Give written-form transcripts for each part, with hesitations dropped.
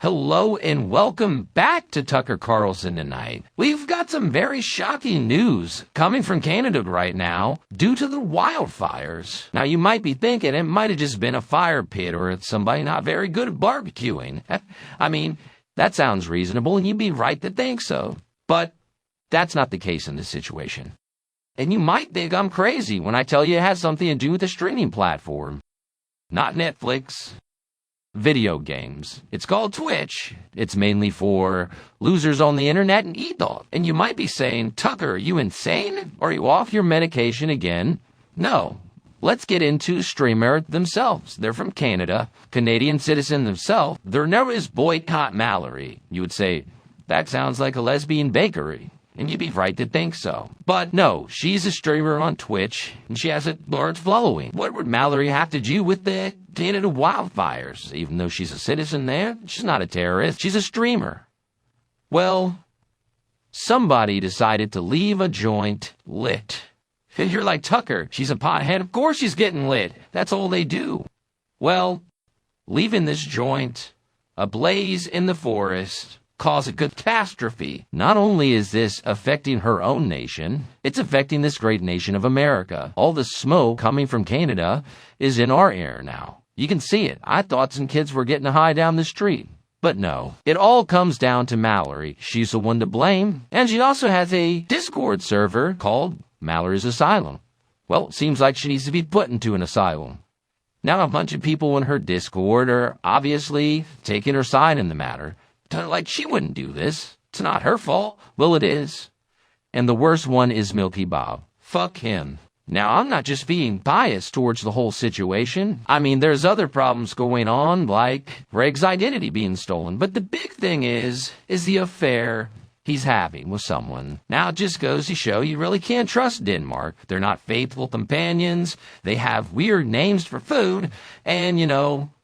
Hello and welcome back to Tucker Carlson Tonight. We've got some very shocking news coming from Canada right now due to the wildfires. Now you might be thinking it might have just been a fire pit or it's somebody not very good at barbecuing. I mean, that sounds reasonable and you'd be right to think so. But that's not the case in this situation. And you might think I'm crazy when I tell you it has something to do with a streaming platform. Not Netflix. Video games. It's called Twitch. It's mainly for losers on the internet and e-dog. And you might be saying, Tucker, are you insane? Are you off your medication again? No. Let's get into streamer themselves. They're from Canada, Canadian citizen themselves. Their name is BoycottMallory. You would say, that sounds like a lesbian bakery. And you'd be right to think so. But no, she's a streamer on Twitch, and she has a large following. What would Mallory have to do with the Canada wildfires? Even though she's a citizen there, she's not a terrorist. She's a streamer. Well, somebody decided to leave a joint lit. You're like, Tucker, she's a pothead. Of course she's getting lit. That's all they do. Well, leaving this joint ablaze in the forest cause a catastrophe. Not only is this affecting her own nation, it's affecting this great nation of America. All the smoke coming from Canada is in our air now. You can see it. I thought some kids were getting high down the street. But no, it all comes down to Mallory. She's the one to blame. And she also has a Discord server called Mallory's Asylum. Well, it seems like she needs to be put into an asylum. Now a bunch of people in her Discord are obviously taking her side in the matter. Like, she wouldn't do this. It's not her fault. Well, it is. And the worst one is Milky Bob. Fuck him. Now, I'm not just being biased towards the whole situation. I mean, there's other problems going on, like Greg's identity being stolen. But the big thing is the affair he's having with someone. Now, it just goes to show you really can't trust Denmark. They're not faithful companions. They have weird names for food. And,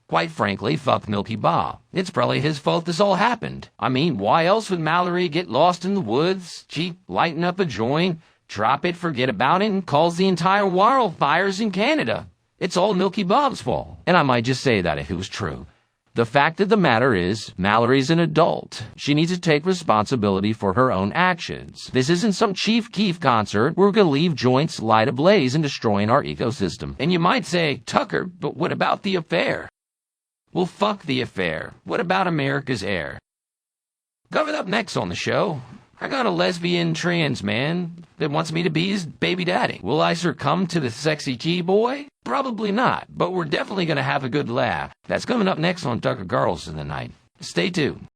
quite frankly, fuck Milky Bob. It's probably his fault this all happened. I mean, why else would Mallory get lost in the woods? She lighten up a joint, drop it, forget about it, and calls the entire wildfires in Canada. It's all Milky Bob's fault. And I might just say that if it was true. The fact of the matter is, Mallory's an adult. She needs to take responsibility for her own actions. This isn't some Chief Keef concert where we're gonna leave joints light ablaze and destroying our ecosystem. And you might say, Tucker, but what about the affair? Well, fuck the affair. What about America's air? Coming up next on the show, I got a lesbian trans man that wants me to be his baby daddy. Will I succumb to the sexy G-boy? Probably not, but we're definitely going to have a good laugh. That's coming up next on Tucker Carlson Tonight. Stay tuned.